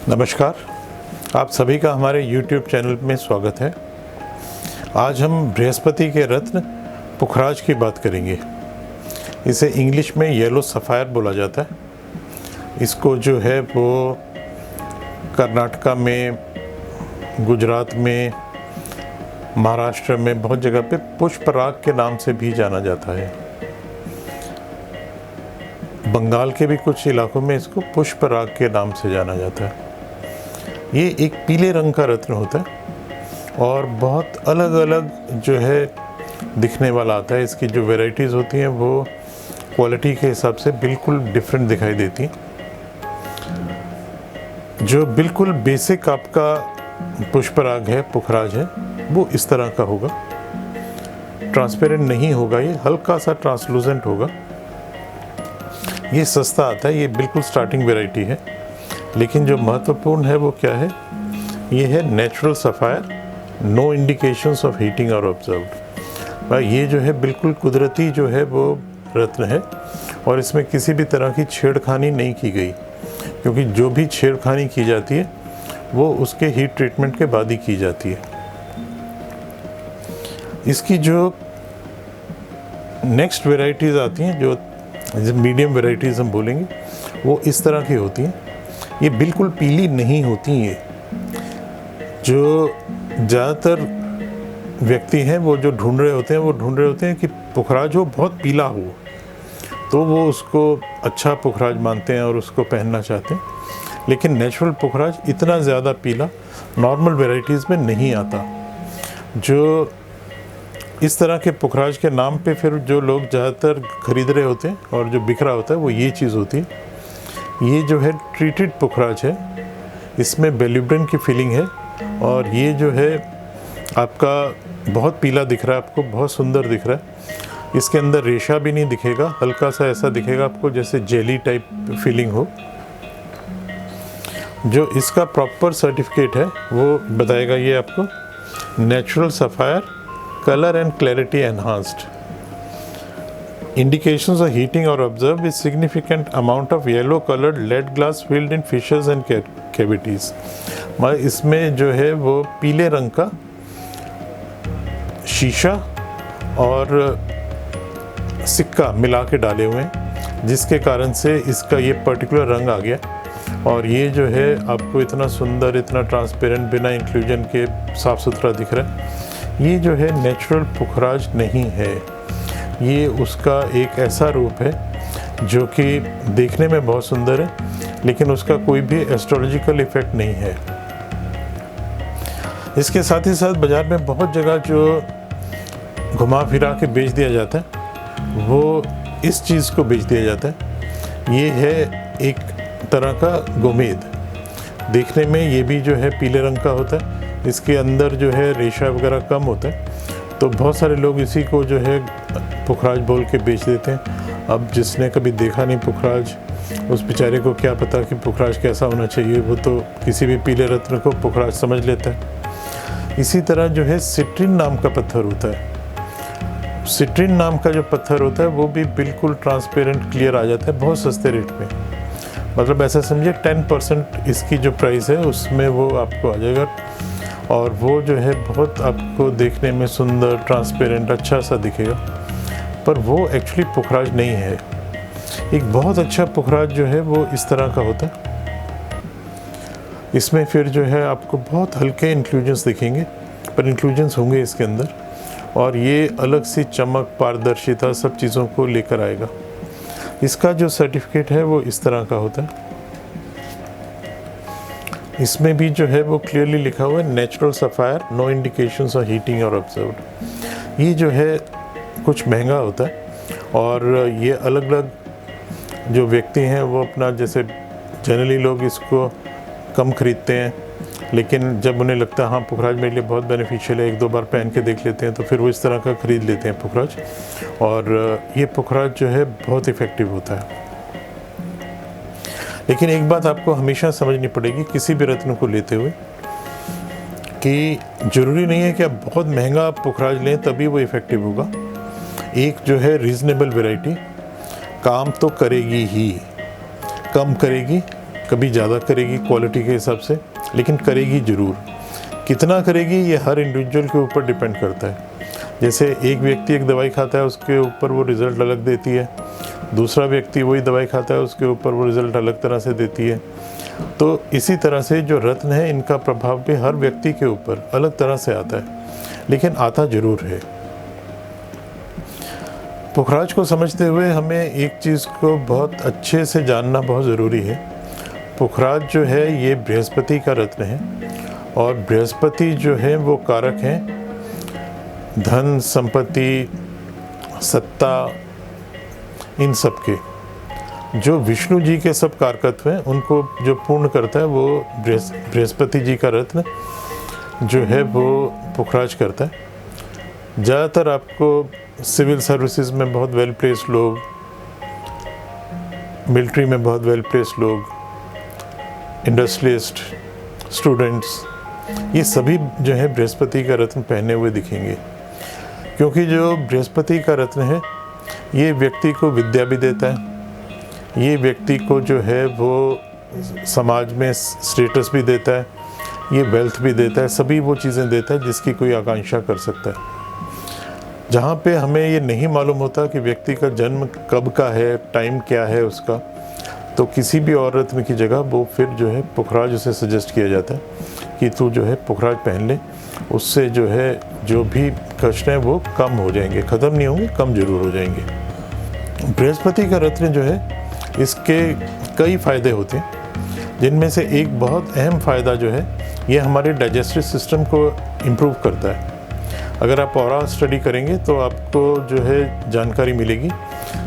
नमस्कार, आप सभी का हमारे YouTube चैनल में स्वागत है। आज हम बृहस्पति के रत्न पुखराज की बात करेंगे। इसे इंग्लिश में येलो सफ़ायर बोला जाता है। इसको जो है वो कर्नाटका में, गुजरात में, महाराष्ट्र में बहुत जगह पे पुष्पराग के नाम से भी जाना जाता है। बंगाल के भी कुछ इलाकों में इसको पुष्पराग के नाम से जाना जाता है। ये एक पीले रंग का रत्न होता है और बहुत अलग अलग जो है दिखने वाला आता है। इसकी जो वैरायटीज़ होती हैं वो क्वालिटी के हिसाब से बिल्कुल डिफरेंट दिखाई देती हैं। जो बिल्कुल बेसिक आपका पुष्पराग है, पुखराज है, वो इस तरह का होगा। ट्रांसपेरेंट नहीं होगा, ये हल्का सा ट्रांसलूसेंट होगा। ये सस्ता आता है, ये बिल्कुल स्टार्टिंग वैरायटी है। लेकिन जो महत्वपूर्ण है वो क्या है, ये है natural sapphire, no indications of heating are observed. ये जो है बिल्कुल कुदरती जो है वो रत्न है और इसमें किसी भी तरह की छेड़खानी नहीं की गई, क्योंकि जो भी छेड़खानी की जाती है वो उसके हीट ट्रीटमेंट के बाद ही की जाती है। इसकी जो नेक्स्ट वैरायटीज़ आती हैं, जो मीडियम वैरायटीज़ हम बोलेंगे, वो इस तरह की होती हैं। ये बिल्कुल पीली नहीं होती। ये जो ज़्यादातर व्यक्ति हैं वो जो ढूंढ रहे होते हैं कि पुखराज हो बहुत पीला हो, तो वो उसको अच्छा पुखराज मानते हैं और उसको पहनना चाहते हैं। लेकिन नेचुरल पुखराज इतना ज़्यादा पीला नॉर्मल वैरायटीज़ में नहीं आता। जो इस तरह के पुखराज के नाम पे फिर जो लोग ज़्यादातर खरीद रहे होते हैं और जो बिक रहा होता है वो ये चीज़ होती है। ये जो है ट्रीटेड पुखराज है, इसमें बेल्यूब्रेन की फीलिंग है और ये जो है आपका बहुत पीला दिख रहा है, आपको बहुत सुंदर दिख रहा है। इसके अंदर रेशा भी नहीं दिखेगा, हल्का सा ऐसा दिखेगा आपको जैसे जेली टाइप फीलिंग हो। जो इसका प्रॉपर सर्टिफिकेट है वो बताएगा ये आपको, natural sapphire, colour and clarity enhanced, indications of heating or observed with significant amount of yellow colored lead glass filled in fissures and cavities। मतलब इसमें जो है वो पीले रंग का शीशा और सिक्का मिला के डाले हुए हैं, जिसके कारण से इसका ये पर्टिकुलर रंग आ गया। और ये जो है आपको इतना सुंदर, इतना ट्रांसपेरेंट, बिना इंक्लूजन के साफ़ सुथरा दिख रहा है। ये जो है नेचुरल पुखराज नहीं है, ये उसका एक ऐसा रूप है जो कि देखने में बहुत सुंदर है, लेकिन उसका कोई भी एस्ट्रोलॉजिकल इफेक्ट नहीं है। इसके साथ ही साथ बाज़ार में बहुत जगह जो घुमा फिरा के बेच दिया जाता है वो इस चीज़ को बेच दिया जाता है। ये है एक तरह का गोमेद। देखने में ये भी जो है पीले रंग का होता है, इसके अंदर जो है रेशा वगैरह कम होता है, तो बहुत सारे लोग इसी को जो है पुखराज बोल के बेच देते हैं। अब जिसने कभी देखा नहीं पुखराज, उस बेचारे को क्या पता कि पुखराज कैसा होना चाहिए। वो तो किसी भी पीले रत्न को पुखराज समझ लेता है। इसी तरह जो है सिट्रीन नाम का पत्थर होता है। सिट्रीन नाम का जो पत्थर होता है वो भी बिल्कुल ट्रांसपेरेंट क्लियर आ जाता है बहुत सस्ते रेट में। मतलब ऐसा समझिए 10% इसकी जो प्राइस है उसमें वो आपको आ जाएगा और वो जो है बहुत आपको देखने में सुंदर, ट्रांसपेरेंट, अच्छा सा दिखेगा, पर वो एक्चुअली पुखराज नहीं है। एक बहुत अच्छा पुखराज जो है वो इस तरह का होता है। इसमें फिर जो है आपको बहुत हल्के इंक्लूजन्स दिखेंगे, पर इंक्लूजन्स होंगे इसके अंदर, और ये अलग सी चमक, पारदर्शिता, सब चीज़ों को लेकर आएगा। इसका जो सर्टिफिकेट है वो इस तरह का होता है। इसमें भी जो है वो क्लियरली लिखा हुआ है, natural sapphire, no indications of heating are observed. ये जो है कुछ महंगा होता है और ये अलग अलग जो व्यक्ति हैं वो अपना, जैसे जनरली लोग इसको कम खरीदते हैं, लेकिन जब उन्हें लगता है हाँ पुखराज मेरे लिए बहुत बेनिफिशियल है, एक दो बार पहन के देख लेते हैं, तो फिर वो इस तरह का ख़रीद लेते हैं पुखराज। और ये पुखराज जो है बहुत इफ़ेक्टिव होता है। लेकिन एक बात आपको हमेशा समझनी पड़ेगी किसी भी रत्न को लेते हुए, कि ज़रूरी नहीं है कि आप बहुत महंगा पुखराज लें तभी वो इफ़ेक्टिव होगा। एक जो है रीज़नेबल वैरायटी काम तो करेगी ही, कम करेगी कभी ज़्यादा करेगी क्वालिटी के हिसाब से, लेकिन करेगी ज़रूर। कितना करेगी ये हर इंडिविजुअल के ऊपर डिपेंड करता है। जैसे एक व्यक्ति एक दवाई खाता है, उसके ऊपर वो रिज़ल्ट अलग देती है, दूसरा व्यक्ति वही दवाई खाता है, उसके ऊपर वो रिज़ल्ट अलग तरह से देती है। तो इसी तरह से जो रत्न है, इनका प्रभाव भी हर व्यक्ति के ऊपर अलग तरह से आता है, लेकिन आता ज़रूर है। पुखराज को समझते हुए हमें एक चीज़ को बहुत अच्छे से जानना बहुत ज़रूरी है। पुखराज जो है ये बृहस्पति का रत्न है, और बृहस्पति जो है वो कारक हैं धन, संपत्ति, सत्ता, इन सब के। जो विष्णु जी के सब कारकत्व हैं उनको जो पूर्ण करता है वो बृहस्पति जी का रत्न जो है वो पुखराज करता है। ज़्यादातर आपको सिविल सर्विसेज में बहुत वेल प्लेस्ड लोग, मिलिट्री में बहुत वेल प्लेस्ड लोग, इंडस्ट्रियलिस्ट, स्टूडेंट्स, ये सभी जो है बृहस्पति का रत्न पहने हुए दिखेंगे। क्योंकि जो बृहस्पति का रत्न है ये व्यक्ति को विद्या भी देता है, ये व्यक्ति को जो है वो समाज में स्टेटस भी देता है, ये वेल्थ भी देता है, सभी वो चीज़ें देता है जिसकी कोई आकांक्षा कर सकता है। जहाँ पे हमें ये नहीं मालूम होता कि व्यक्ति का जन्म कब का है, टाइम क्या है उसका, तो किसी भी और रत्न की जगह वो फिर जो है पुखराज उसे सजेस्ट किया जाता है कि तू जो है पुखराज पहन ले, उससे जो है जो भी कष्ट हैं वो कम हो जाएंगे, ख़त्म नहीं होंगे, कम जरूर हो जाएंगे। बृहस्पति का रत्न जो है इसके कई फ़ायदे होते हैं, जिनमें से एक बहुत अहम फ़ायदा जो है ये हमारे डाइजेस्टिव सिस्टम को इम्प्रूव करता है। अगर आप और स्टडी करेंगे तो आपको जो है जानकारी मिलेगी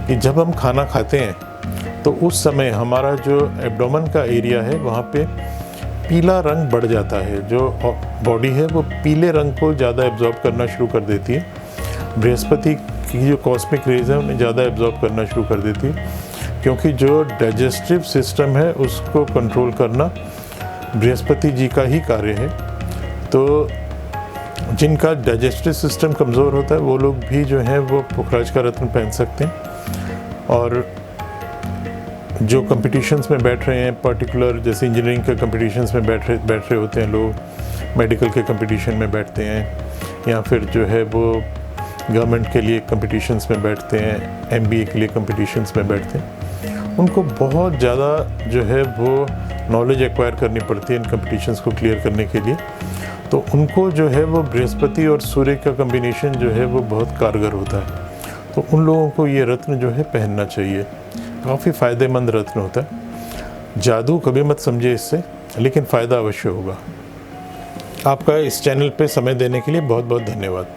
कि जब हम खाना खाते हैं तो उस समय हमारा जो एब्डोमेन का एरिया है वहाँ पे पीला रंग बढ़ जाता है। जो बॉडी है वो पीले रंग को ज़्यादा एब्जॉर्ब करना शुरू कर देती है। बृहस्पति की जो कॉस्मिक रेज है उन्हें ज़्यादा एब्जॉर्ब करना शुरू कर देती है, क्योंकि जो डाइजेस्टिव सिस्टम है उसको कंट्रोल करना बृहस्पति जी का ही कार्य है। तो जिनका डाइजेस्टिव सिस्टम कमज़ोर होता है वो लोग भी जो है वो पुखराज का रत्न पहन सकते हैं। और जो कंपटीशंस में बैठ रहे हैं, पर्टिकुलर जैसे इंजीनियरिंग के कंपटीशंस में बैठ रहे होते हैं लोग, मेडिकल के कंपटीशन में बैठते हैं, या फिर जो है वो गवर्नमेंट के लिए कंपटीशंस में बैठते हैं, एमबीए के लिए कंपटीशंस में बैठते हैं, उनको बहुत ज़्यादा जो है वो नॉलेज एक्वायर करनी पड़ती है इन कंपटीशंस को क्लियर करने के लिए। तो उनको जो है वो बृहस्पति और सूर्य का कम्बिनेशन जो है वो बहुत कारगर होता है। तो उन लोगों को ये रत्न जो है पहनना चाहिए, काफ़ी फ़ायदेमंद रत्न होता है। जादू कभी मत समझे इससे, लेकिन फ़ायदा अवश्य होगा। आपका इस चैनल पे समय देने के लिए बहुत बहुत धन्यवाद।